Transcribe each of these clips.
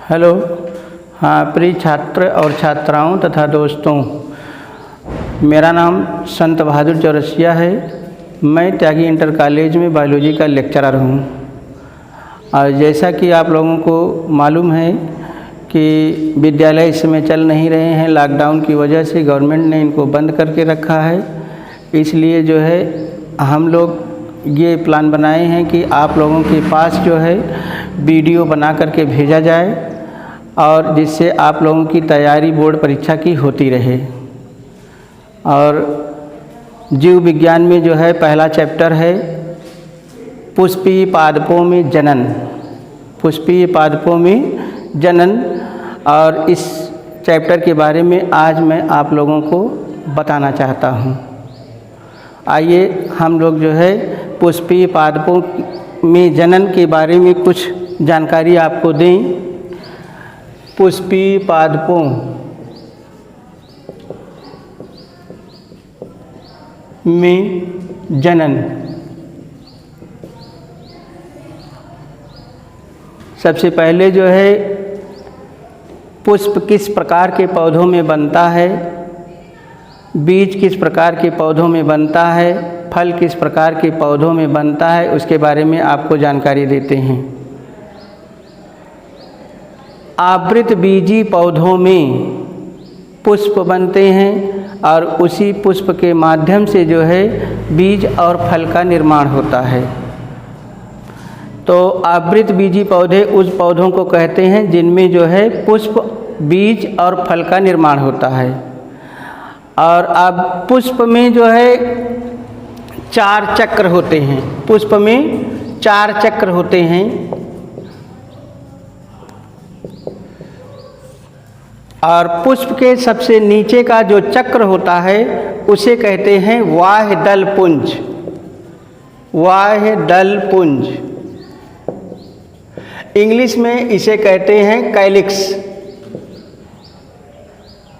Hello. हाँ, प्रिय छात्र और छात्राओं तथा दोस्तों, मेरा नाम संत बहादुर चौरसिया है। मैं त्यागी इंटर कॉलेज में बायोलॉजी का लेक्चरर हूँ। और जैसा कि आप लोगों को मालूम है कि विद्यालय इस समय चल नहीं रहे हैं, लॉकडाउन की वजह से गवर्नमेंट ने इनको बंद करके रखा है। इसलिए जो है हम लोग ये प्लान बनाए हैं कि आप लोगों के पास जो है वीडियो बना करके भेजा जाए और जिससे आप लोगों की तैयारी बोर्ड परीक्षा की होती रहे। और जीव विज्ञान में जो है पहला चैप्टर है पुष्पीय पादपों में जनन। पुष्पीय पादपों में जनन, और इस चैप्टर के बारे में आज मैं आप लोगों को बताना चाहता हूँ। आइए हम लोग जो है पुष्पीय पादपों में जनन के बारे में कुछ जानकारी आपको दें। पुष्पीय पादपों में जनन। सबसे पहले जो है पुष्प किस प्रकार के पौधों में बनता है, बीज किस प्रकार के पौधों में बनता है, फल किस प्रकार के पौधों में बनता है, उसके बारे में आपको जानकारी देते हैं। आवृत बीजी पौधों में पुष्प बनते हैं और उसी पुष्प के माध्यम से जो है बीज और फल का निर्माण होता है। तो आवृत बीजी पौधे उस पौधों को कहते हैं जिनमें जो है पुष्प, बीज और फल का निर्माण होता है। और अब पुष्प में जो है 4 चक्र होते हैं। पुष्प में 4 चक्र होते हैं। और पुष्प के सबसे नीचे का जो चक्र होता है उसे कहते हैं बाह्यदल पुंज। बाह्यदल पुंज, इंग्लिश में इसे कहते हैं कैलिक्स।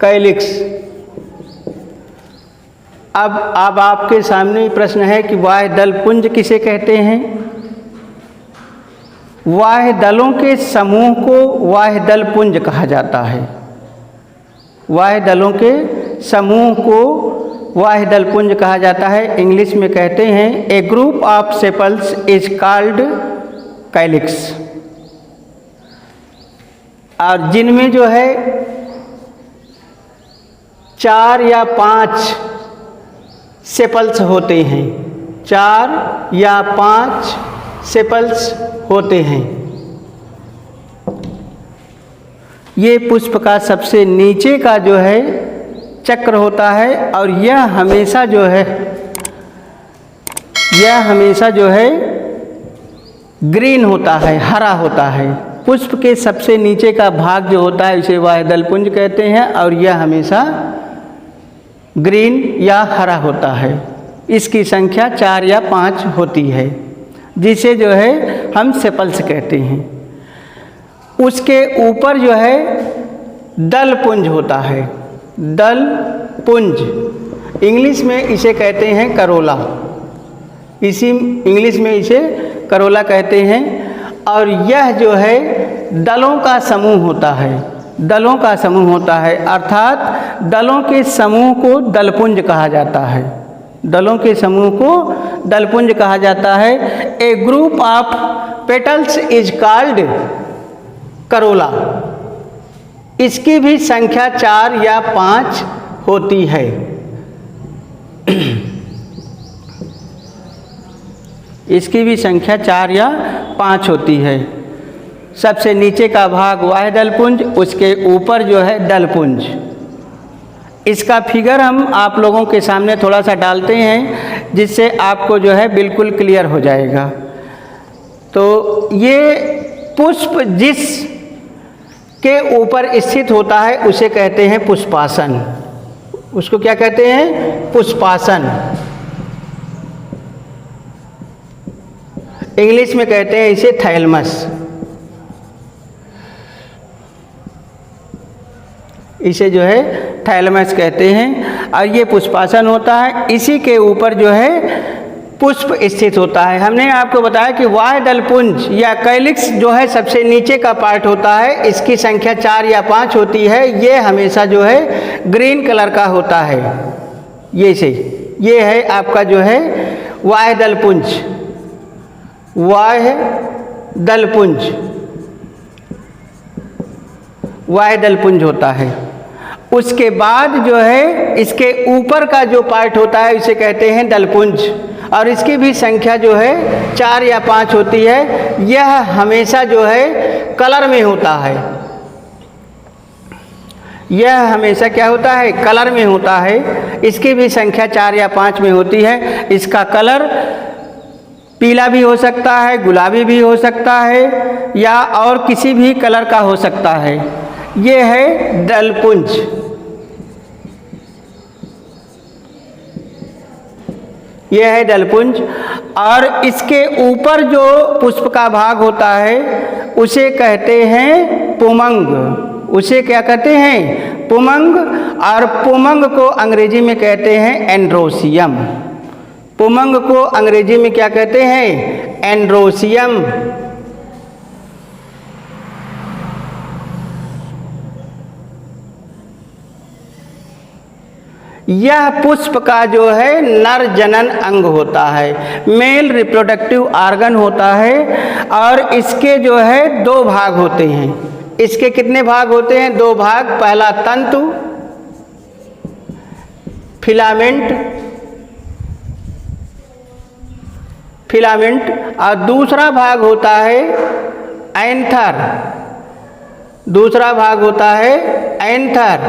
कैलिक्स। अब आपके सामने प्रश्न है कि बाह्यदल पुंज किसे कहते हैं। बाह्यदलों के समूह को बाह्यदल पुंज कहा जाता है। बाह्यदलों के समूह को बाह्यदल पुंज कहा जाता है। इंग्लिश में कहते हैं a group of sepals is called calyx. और जिनमें जो है 4 या 5 सेपल्स होते हैं, 4 या 5 सेपल्स होते हैं। ये पुष्प का सबसे नीचे का जो है चक्र होता है और यह हमेशा जो है ग्रीन होता है, हरा होता है। पुष्प के सबसे नीचे का भाग जो होता है इसे बाह्यदल पुंज कहते हैं और यह हमेशा ग्रीन या हरा होता है। इसकी संख्या 4 या 5 होती है, जिसे जो है हम सेपल्स कहते हैं। उसके ऊपर जो है दल पुंज होता है। दल पुंज, इंग्लिश में इसे कहते हैं करोला। इंग्लिश में इसे करोला कहते हैं। और यह जो है दलों का समूह होता है। दलों का समूह होता है, अर्थात दलों के समूह को दलपुंज कहा जाता है। दलों के समूह को दलपुंज कहा जाता है। A group of petals is called corolla. इसकी भी संख्या 4 या 5 होती है। इसकी भी संख्या 4 या 5 होती है। सबसे नीचे का भाग बाह्यदल पुंज, उसके ऊपर जो है दल पुंज। इसका फिगर हम आप लोगों के सामने थोड़ा सा डालते हैं जिससे आपको जो है बिल्कुल क्लियर हो जाएगा। तो ये पुष्प जिस के ऊपर स्थित होता है उसे कहते हैं पुष्पासन। उसको क्या कहते हैं? पुष्पासन। इंग्लिश में कहते हैं इसे थैलमस। इसे जो है थैलमस कहते हैं। और ये पुष्पासन होता है। इसी के ऊपर जो है पुष्प स्थित होता है। हमने आपको बताया कि बाह्य दलपुंज या कैलिक्स जो है सबसे नीचे का पार्ट होता है, इसकी संख्या 4 या 5 होती है। ये हमेशा जो है ग्रीन कलर का होता है। ये है आपका जो है बाह्य दलपुंज, बाह्य दलपुंज होता है। उसके बाद जो है इसके ऊपर का जो पार्ट होता है इसे कहते हैं दलपुंज, और इसकी भी संख्या जो है 4 या 5 होती है। यह हमेशा जो है कलर में होता है, यह हमेशा क्या होता है, कलर में होता है। इसकी भी संख्या 4 या 5 में होती है। इसका कलर पीला भी हो सकता है, गुलाबी भी हो सकता है, या और किसी भी कलर का हो सकता है। ये है दलपुंज। यह है दलपुंज, और इसके ऊपर जो पुष्प का भाग होता है उसे कहते हैं पुमंग। उसे क्या कहते हैं, पुमंग। और पुमंग को अंग्रेजी में कहते हैं एंड्रोसियम। पुमंग को अंग्रेजी में क्या कहते हैं, एंड्रोसियम। यह पुष्प का जो है नर जनन अंग होता है, मेल रिप्रोडक्टिव ऑर्गन होता है। और इसके जो है 2 भाग होते हैं। इसके कितने भाग होते हैं, 2 भाग। पहला तंतु, फिलामेंट, और दूसरा भाग होता है एंथर। दूसरा भाग होता है एंथर।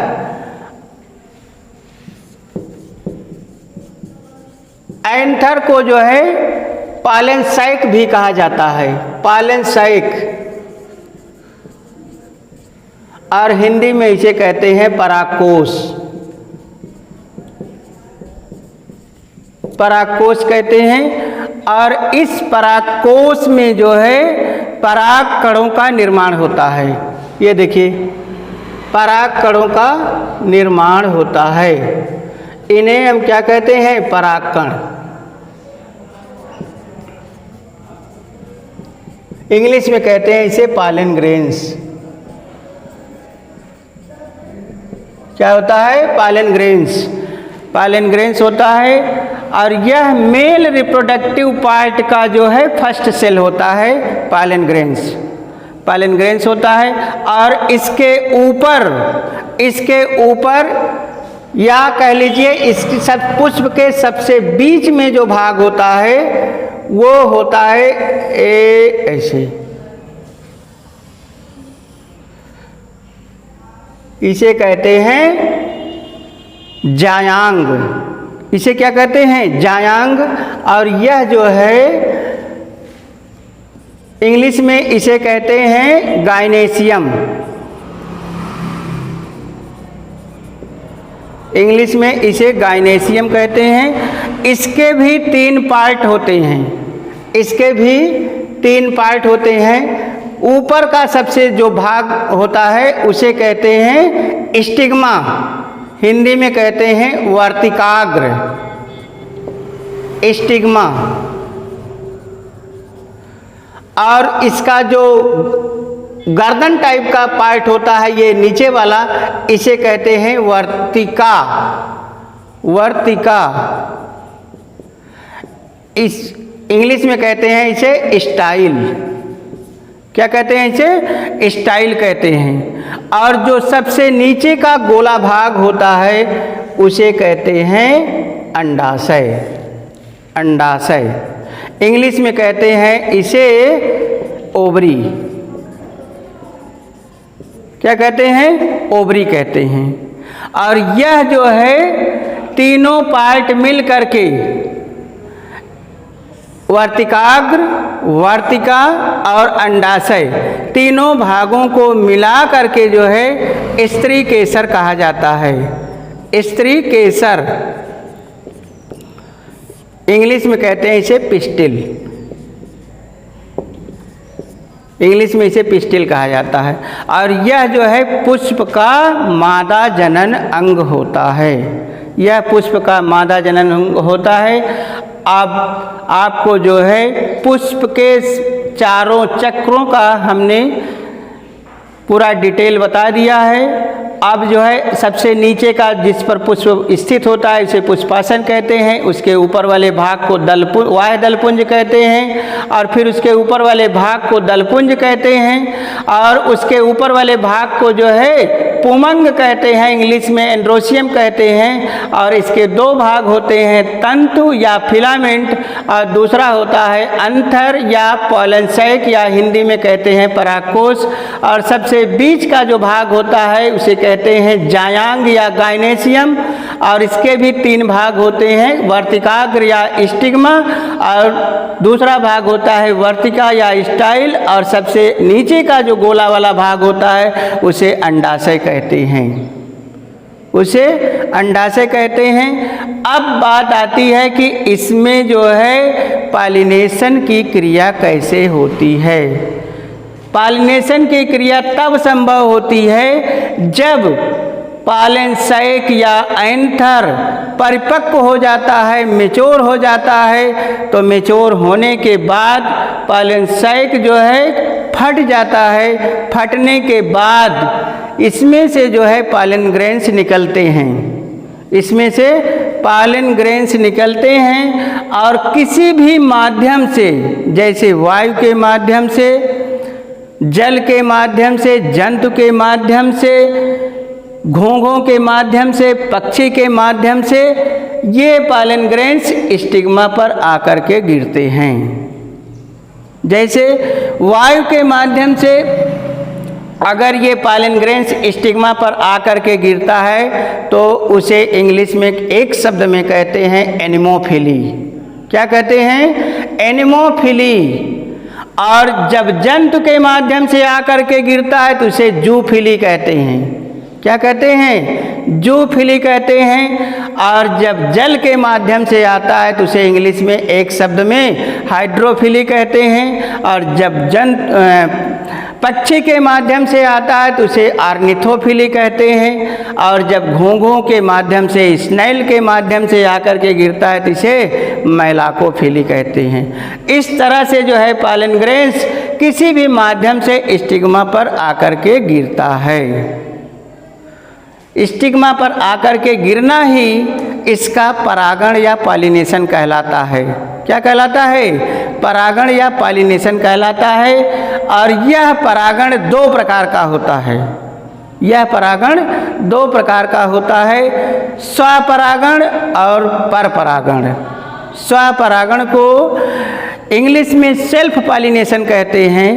एंथर को जो है पालन सैक भी कहा जाता है, पालन सैक, और हिंदी में इसे कहते हैं परागकोश। परागकोश कहते हैं। और इस परागकोश में जो है पराग कणों का निर्माण होता है। ये देखिए, पराग कणों का निर्माण होता है। इन्हें हम क्या कहते हैं, परागकण। इंग्लिश में कहते हैं इसे पॉलन ग्रेन्स। क्या होता है, पॉलन ग्रेन्स। पॉलन ग्रेन्स होता है। और यह मेल रिप्रोडक्टिव पार्ट का जो है फर्स्ट सेल होता है, पॉलन ग्रेन्स। पॉलन ग्रेन्स होता है। और इसके ऊपर या कह लीजिए इसकी पुष्प के सबसे बीच में जो भाग होता है वो होता है ऐसे। इसे कहते हैं जायांग। इसे क्या कहते हैं, जायांग। और यह जो है इंग्लिश में इसे कहते हैं गाइनेसियम। इंग्लिश में इसे गाइनेसियम कहते हैं। इसके भी 3 पार्ट होते हैं। इसके भी 3 पार्ट होते हैं। ऊपर का सबसे जो भाग होता है उसे कहते हैं स्टिग्मा। हिंदी में कहते हैं वर्तिकाग्र, स्टिग्मा। और इसका जो गर्दन टाइप का पार्ट होता है, ये नीचे वाला, इसे कहते हैं वर्तिका। वर्तिका। इस इंग्लिश में कहते हैं इसे स्टाइल। क्या कहते हैं इसे, स्टाइल कहते हैं। और जो सबसे नीचे का गोला भाग होता है उसे कहते हैं अंडाशय। अंडाशय। इंग्लिश में कहते हैं इसे ओवरी। क्या कहते हैं, ओवरी कहते हैं। और यह जो है तीनों पार्ट मिल करके वर्तिकाग्र, वर्तिका और अंडाशय, तीनों भागों को मिला करके जो है स्त्री केसर कहा जाता है। स्त्री केसर। इंग्लिश में कहते हैं इसे पिस्टिल। इंग्लिश में इसे पिस्टिल कहा जाता है। और यह जो है पुष्प का मादा जनन अंग होता है। यह पुष्प का मादा जनन अंग होता है। अब आपको जो है पुष्प के चारों चक्रों का हमने पूरा डिटेल बता दिया है। अब जो है सबसे नीचे का जिस पर पुष्प स्थित होता है उसे पुष्पासन कहते हैं। उसके ऊपर वाले भाग को वाह्य दलपुंज कहते हैं और फिर उसके ऊपर वाले भाग को दलपुंज कहते हैं और उसके ऊपर वाले भाग को जो है पुमंग कहते हैं, इंग्लिश में एंड्रोसियम कहते हैं। और इसके दो भाग होते हैं, तंतु या फिलामेंट और दूसरा होता है अंथर या पॉलनसैक या हिंदी में कहते हैं परागकोश। और सबसे बीच का जो भाग होता है उसे कहते हैं जायांग या गाइनेशियम। और इसके भी तीन भाग होते हैं, वर्तिकाग्र या स्टिग्मा और दूसरा भाग होता है वर्तिका या स्टाइल और सबसे नीचे का जो गोला वाला भाग होता है उसे अंडाशय कहते हैं, उसे अंडाशय कहते हैं। अब बात आती है कि इसमें जो है पॉलिनेशन की क्रिया कैसे होती है। पॉलिनेशन की क्रिया तब संभव होती है जब पॉलनसैक या एंथर परिपक्व हो जाता है, मैच्योर हो जाता है। तो मैच्योर होने के बाद पॉलनसैक जो है फट जाता है। फटने के बाद इसमें से जो है पॉलन ग्रेन्स निकलते हैं, इसमें से पॉलन ग्रेन्स निकलते हैं और किसी भी माध्यम से, जैसे वायु के माध्यम से, जल के माध्यम से, जंतु के माध्यम से, घोंघों के माध्यम से, पक्षी के माध्यम से, ये पॉलन ग्रेन्स स्टिग्मा पर आकर के गिरते हैं। जैसे वायु के माध्यम से अगर ये पॉलन ग्रेन्स स्टिग्मा पर आकर के गिरता है तो उसे इंग्लिश में एक शब्द में कहते हैं एनिमोफिली। क्या कहते हैं? एनिमोफिली। और जब जंतु के माध्यम से आकर के गिरता है तो उसे जूफिली कहते हैं। क्या कहते हैं? जूफिली कहते हैं। और जब जल के माध्यम से आता है तो उसे इंग्लिश में एक शब्द में हाइड्रोफिली कहते हैं। और जब पक्षी के माध्यम से आता है तो उसे ऑर्निथोफिली कहते हैं। और जब घोंघों के माध्यम से, स्नेल के माध्यम से आकर के गिरता है तो इसे मैलाकोफिली कहते हैं। इस तरह से जो है पॉलन ग्रेन्स किसी भी माध्यम से स्टिग्मा पर आकर के गिरता है। स्टिग्मा पर आकर के गिरना ही इसका परागण या पॉलिनेशन कहलाता है। क्या कहलाता है? परागण या पॉलिनेशन कहलाता है। और यह परागण दो प्रकार का होता है। यह परागण दो प्रकार का होता है, स्वपरागण और परपरागण। स्वपरागण को इंग्लिश में सेल्फ पॉलिनेशन कहते हैं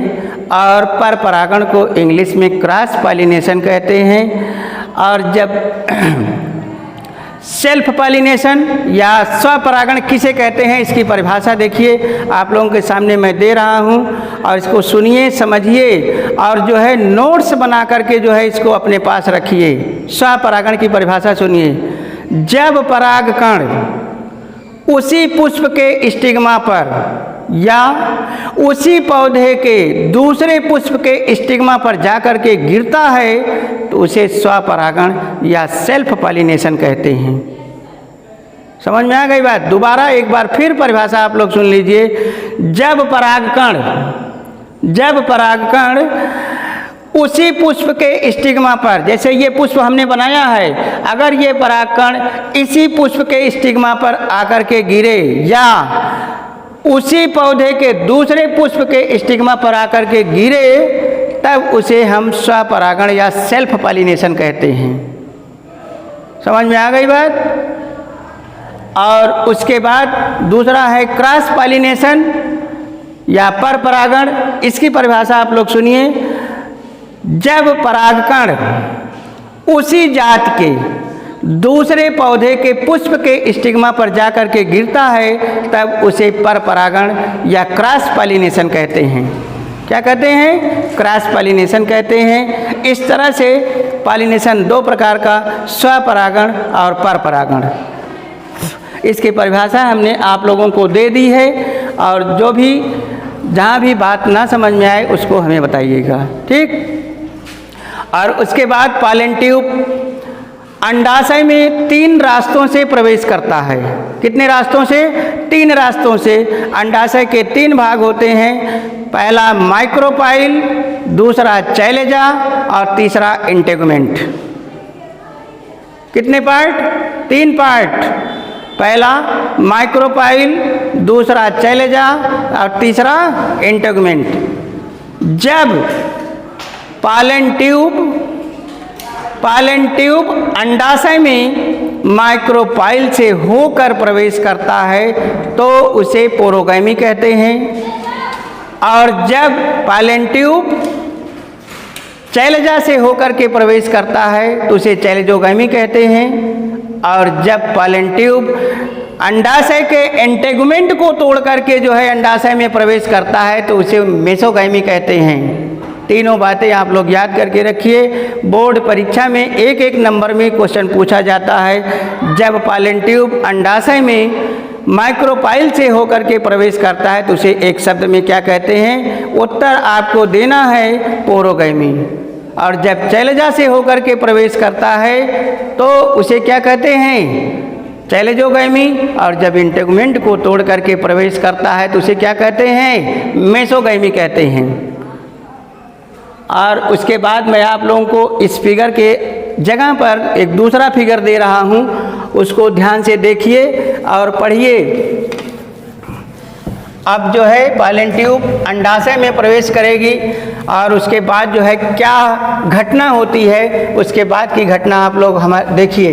और परपरागण को इंग्लिश में क्रॉस पॉलिनेशन कहते हैं। और जब सेल्फ पॉलिनेशन या स्वपरागण किसे कहते हैं, इसकी परिभाषा देखिए, आप लोगों के सामने मैं दे रहा हूं और इसको सुनिए, समझिए और जो है नोट्स बना करके जो है इसको अपने पास रखिए। स्वपरागण की परिभाषा सुनिए। जब परागकण उसी पुष्प के स्टिग्मा पर या उसी पौधे के दूसरे पुष्प के स्टिग्मा पर जाकर के गिरता है तो उसे स्वपरागण या सेल्फ पॉलिनेशन कहते हैं। समझ में आ गई बात? दोबारा एक बार फिर परिभाषा आप लोग सुन लीजिए। जब परागकण उसी पुष्प के स्टिग्मा पर, जैसे ये पुष्प हमने बनाया है, अगर ये परागकण इसी पुष्प के स्टिग्मा पर आकर के गिरे या उसी पौधे के दूसरे पुष्प के स्टिग्मा पर आकर के गिरे तब उसे हम स्वपरागण या सेल्फ पॉलिनेशन कहते हैं। समझ में आ गई बात? और उसके बाद दूसरा है क्रॉस पॉलिनेशन या परपरागण। इसकी परिभाषा आप लोग सुनिए। जब परागकण उसी जात के दूसरे पौधे के पुष्प के स्टिग्मा पर जाकर के गिरता है तब उसे परपरागण या क्रॉस पॉलिनेशन कहते हैं। क्या कहते हैं? क्रॉस पॉलिनेशन कहते हैं। इस तरह से पॉलिनेशन दो प्रकार का, स्वपरागण और परपरागण। इसकी परिभाषा हमने आप लोगों को दे दी है और जो भी जहाँ भी बात ना समझ में आए उसको हमें बताइएगा, ठीक? और उसके बाद पॉलन ट्यूब। अंडाशय में 3 रास्तों से प्रवेश करता है। कितने रास्तों से? 3 रास्तों से। अंडाशय के 3 भाग होते हैं, पहला माइक्रोपाइल, दूसरा चैलेजा और तीसरा इंटेगुमेंट। कितने पार्ट? 3 पार्ट। पहला माइक्रोपाइल, दूसरा चैलेजा और तीसरा इंटेगुमेंट। जब पॉलन ट्यूब अंडाशय में माइक्रोपाइल से होकर प्रवेश करता है तो उसे पोरोगैमी कहते हैं, और जब पॉलन ट्यूब चैलेजा से होकर के प्रवेश करता है तो उसे चैलेजोगैमी कहते हैं, और जब पॉलन ट्यूब अंडाशय के इंटेगुमेंट को तोड़ करके जो है अंडाशय में प्रवेश करता है तो उसे मेसोगैमी कहते हैं। तीनों बातें आप लोग याद करके रखिए। बोर्ड परीक्षा में एक एक नंबर में क्वेश्चन पूछा जाता है। जब पॉलन ट्यूब अंडाशय में माइक्रोपाइल से होकर के प्रवेश करता है तो उसे एक शब्द में क्या कहते हैं? उत्तर आपको देना है पोरोगैमी। और जब चैलेजा से होकर के प्रवेश करता है तो उसे क्या कहते हैं? चैलेजोगैमी। और जब इंटेगुमेंट को तोड़ करके प्रवेश करता है तो उसे क्या कहते हैं? मेसोगैमी कहते हैं। और उसके बाद मैं आप लोगों को इस फिगर के जगह पर एक दूसरा फिगर दे रहा हूँ, उसको ध्यान से देखिए और पढ़िए। अब जो है पॉलन ट्यूब अंडाशय में प्रवेश करेगी और उसके बाद जो है क्या घटना होती है, उसके बाद की घटना आप लोग देखिए।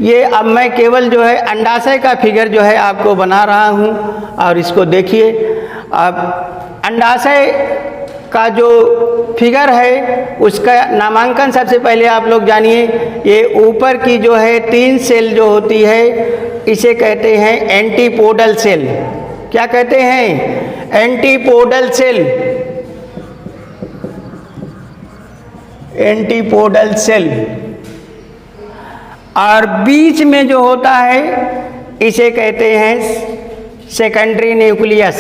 ये अब मैं केवल जो है अंडाशय का फिगर जो है आपको बना रहा हूँ और इसको देखिए। अब अंडाशय का जो फिगर है उसका नामांकन सबसे पहले आप लोग जानिए। ये ऊपर की जो है 3 सेल जो होती है इसे कहते हैं एंटीपोडल सेल। क्या कहते हैं? Antipodal cell. Antipodal cell. और बीच में जो होता है इसे कहते हैं secondary nucleus.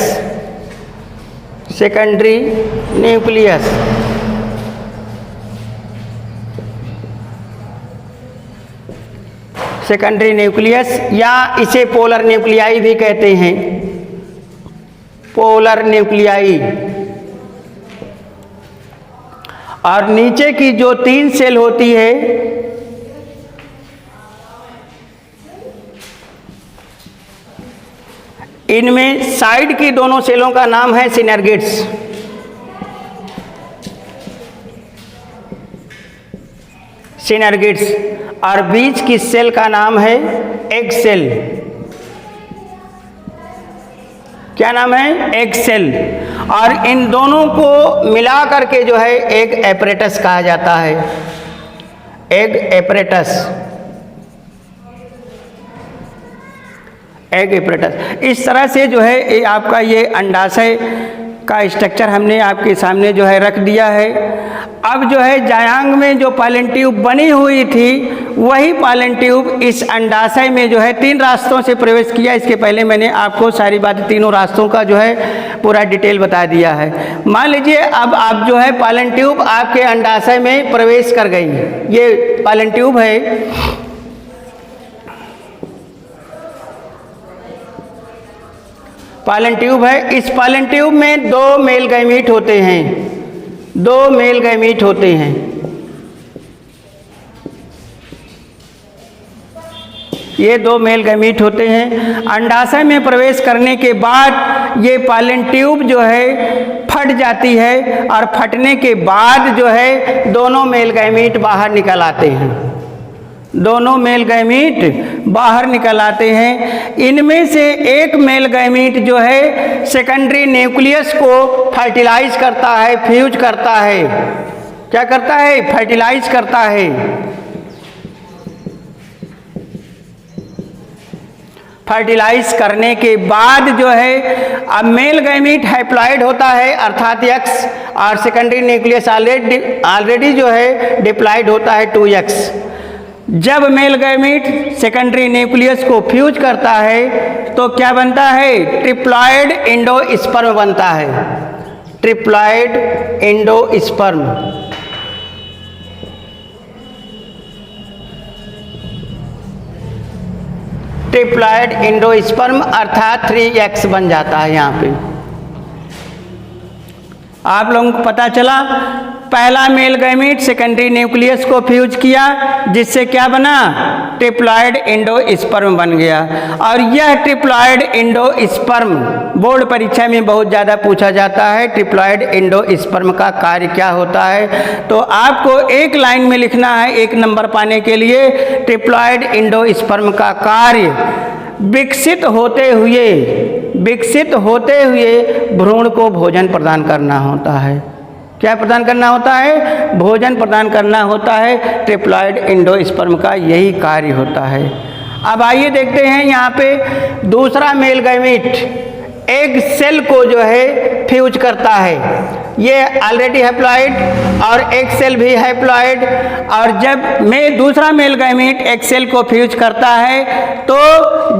Secondary nucleus. Secondary nucleus या इसे पोलर न्यूक्लियाई भी कहते हैं। Polar nuclei. और नीचे की जो 3 सेल होती है इनमें साइड की दोनों सेलों का नाम है सिनर्गिड्स। सिनर्गिड्स। और बीच की सेल का नाम है एग सेल। क्या नाम है? Egg cell. और इन दोनों को मिला करके जो है एग एपरेटस कहा जाता है। Egg apparatus. Egg apparatus. इस तरह से जो है आपका ये अंडाशय का स्ट्रक्चर हमने आपके सामने जो है रख दिया है। अब जो है जायांग में जो पॉलन ट्यूब बनी हुई थी वही पॉलन ट्यूब इस अंडाशय में जो है 3 रास्तों से प्रवेश किया। इसके पहले मैंने आपको सारी बातें तीनों रास्तों का जो है पूरा डिटेल बता दिया है। मान लीजिए अब आप जो है पॉलन ट्यूब आपके अंडाशय में प्रवेश कर गई। ये पॉलन ट्यूब है। पॉलन ट्यूब है। इस पॉलन ट्यूब में 2 मेल गैमीट होते हैं। 2 मेल गैमीट होते हैं। ये 2 मेल गैमीट होते हैं। अंडाशय में प्रवेश करने के बाद ये पॉलन ट्यूब जो है फट जाती है और फटने के बाद जो है दोनों मेल गैमीट बाहर निकल आते हैं। दोनों मेल गैमीट बाहर निकल आते हैं। इनमें से एक मेल गैमीट जो है सेकेंडरी न्यूक्लियस को फर्टिलाइज करता है, फ्यूज करता है। क्या करता है? फर्टिलाइज करता है। फर्टिलाइज करने के बाद जो है अब मेल गैमीट हैप्लॉइड होता है अर्थात X, और सेकेंडरी न्यूक्लियस ऑलरेडी जो है डिप्लॉइड होता है 2X। जब मेल गैमीट सेकेंडरी न्यूक्लियस को फ्यूज करता है तो क्या बनता है? ट्रिप्लॉइड एंडोस्पर्म बनता है। Triploid endosperm. ट्रिप्लॉइड एंडोस्पर्म अर्थात 3x बन जाता है। यहाँ पे आप लोगों को पता चला, पहला मेल गैमीट सेकेंडरी न्यूक्लियस को फ्यूज किया, जिससे क्या बना, ट्रिप्लॉइड एंडोस्पर्म बन गया। और यह ट्रिप्लॉइड एंडोस्पर्म बोर्ड परीक्षा में बहुत ज़्यादा पूछा जाता है। ट्रिप्लॉइड एंडोस्पर्म का कार्य क्या होता है, तो आपको एक लाइन में लिखना है 1 नंबर पाने के लिए। ट्रिप्लॉइड एंडोस्पर्म का कार्य विकसित होते हुए भ्रूण को भोजन प्रदान करना होता है। क्या प्रदान करना होता है, भोजन प्रदान करना होता है। ट्रिप्लॉइड एंडोस्पर्म का यही कार्य होता है। अब आइए देखते हैं यहाँ पे दूसरा मेल गैमीट एग सेल को जो है फ्यूज करता है। ये ऑलरेडी हैप्लॉइड और एग सेल भी हैप्लॉइड, और जब दूसरा मेल गैमीट एग सेल को फ्यूज करता है तो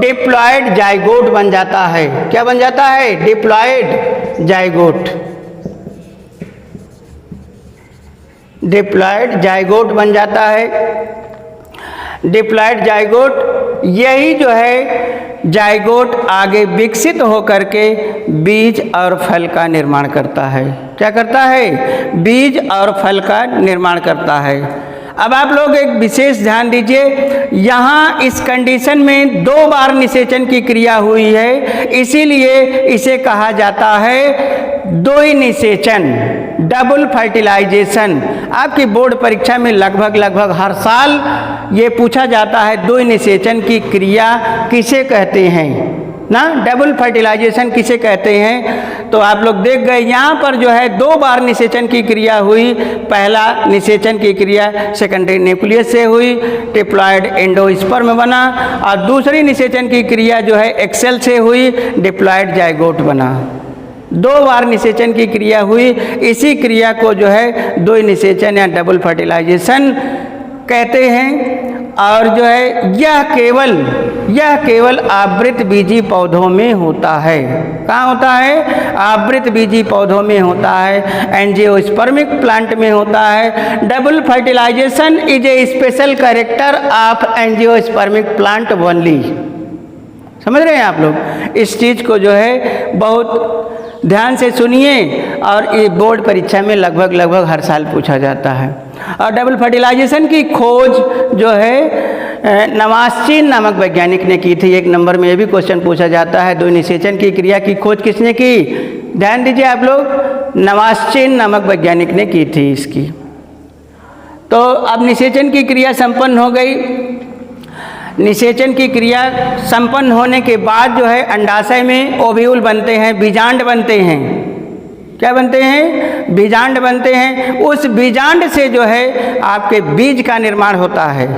डिप्लॉइड जाइगोट बन जाता है। क्या बन जाता है, डिप्लॉइड जाइगोट। डिप्लॉइड जाइगोट बन जाता है। डिप्लॉइड जाइगोट, यही जो है जाइगोट आगे विकसित होकर के बीज और फल का निर्माण करता है। क्या करता है, बीज और फल का निर्माण करता है। अब आप लोग एक विशेष ध्यान दीजिए, यहाँ इस कंडीशन में 2 बार निषेचन की क्रिया हुई है, इसीलिए इसे कहा जाता है द्वि निषेचन, डबल फर्टिलाइजेशन। आपकी बोर्ड परीक्षा में लगभग हर साल ये पूछा जाता है द्वि निषेचन की क्रिया किसे कहते हैं ना, डबल फर्टिलाइजेशन किसे कहते हैं। तो आप लोग देख गए यहाँ पर जो है 2 बार निषेचन की क्रिया हुई। पहला निषेचन की क्रिया सेकेंडरी न्यूक्लियस से हुई, ट्रिप्लॉइड एंडोस्पर्म बना, और दूसरी निषेचन की क्रिया जो है एग सेल से हुई, डिप्लॉइड जाइगोट बना। 2 बार निषेचन की क्रिया हुई, इसी क्रिया को जो है द्वि निषेचन या डबल फर्टिलाइजेशन कहते हैं। और जो है यह केवल आवृत बीजी पौधों में होता है। कहाँ होता है, आवृत बीजी पौधों में होता है, एंजियोस्पर्मिक प्लांट में होता है। Double fertilisation is a special character of angiospermic plant only. समझ रहे हैं आप लोग, इस चीज़ को जो है बहुत ध्यान से सुनिए, और ये बोर्ड परीक्षा में लगभग हर साल पूछा जाता है। और डबल फर्टिलाइजेशन की खोज जो है नवास्चिन नामक वैज्ञानिक ने की थी। 1 नंबर में ये भी क्वेश्चन पूछा जाता है, द्वि निषेचन की क्रिया की खोज किसने की, ध्यान दीजिए आप लोग, नवास्चिन नामक वैज्ञानिक ने की थी इसकी। तो अब निषेचन की क्रिया संपन्न हो गई। निषेचन की क्रिया संपन्न होने के बाद जो है अंडाशय में ओव्यूल बनते हैं, बीजांड बनते हैं। क्या बनते हैं, बीजांड बनते हैं। उस बीजांड से जो है आपके बीज का निर्माण होता है।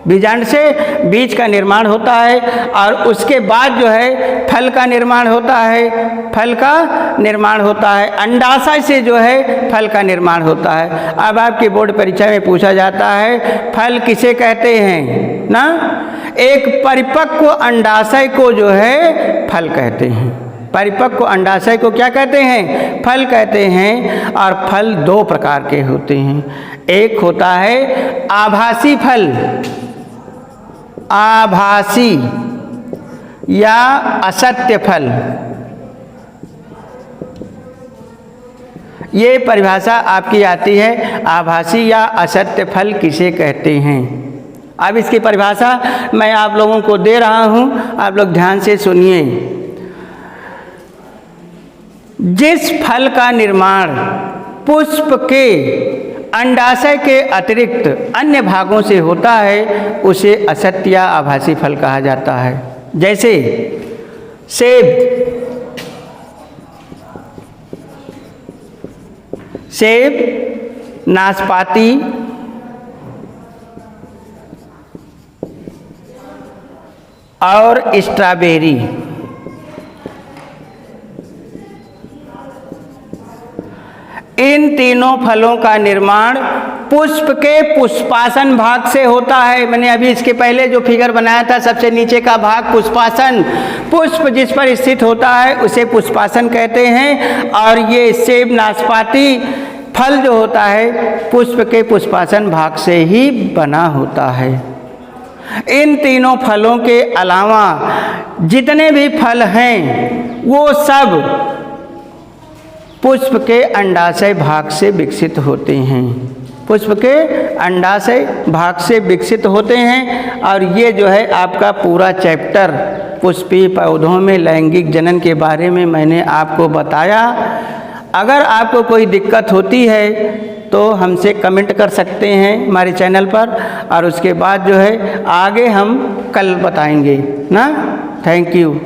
बीजांड से बीज का निर्माण होता है, और उसके बाद जो है फल का निर्माण होता है। फल का निर्माण होता है, अंडाशय से जो है फल का निर्माण होता है। अब आपकी बोर्ड परीक्षा में पूछा जाता है फल किसे कहते हैं ना, एक परिपक्व अंडाशय को जो है फल कहते हैं। परिपक्व अंडाशय को क्या कहते हैं, फल कहते हैं। और फल 2 प्रकार के होते हैं, एक होता है आभासी फल, आभासी या असत्य फल। ये परिभाषा आपकी आती है, आभासी या असत्य फल किसे कहते हैं। अब इसकी परिभाषा मैं आप लोगों को दे रहा हूँ, आप लोग ध्यान से सुनिए। जिस फल का निर्माण पुष्प के अंडाशय के अतिरिक्त अन्य भागों से होता है उसे असत्य या आभासी फल कहा जाता है। जैसे सेब, नाशपाती, और स्ट्रॉबेरी। इन तीनों फलों का निर्माण पुष्प के पुष्पासन भाग से होता है। मैंने अभी इसके पहले जो फिगर बनाया था, सबसे नीचे का भाग पुष्पासन, पुष्प जिस पर स्थित होता है उसे पुष्पासन कहते हैं। और ये सेब, नाशपाती फल जो होता है पुष्प के पुष्पासन भाग से ही बना होता है। इन तीनों फलों के अलावा जितने भी फल हैं वो सब पुष्प के अंडाशय भाग से विकसित होते हैं। पुष्प के अंडाशय भाग से विकसित होते हैं। और ये जो है आपका पूरा चैप्टर पुष्पीय पौधों में लैंगिक जनन के बारे में मैंने आपको बताया। अगर आपको कोई दिक्कत होती है तो हमसे कमेंट कर सकते हैं हमारे चैनल पर, और उसके बाद जो है आगे हम कल बताएंगे ना। Thank you.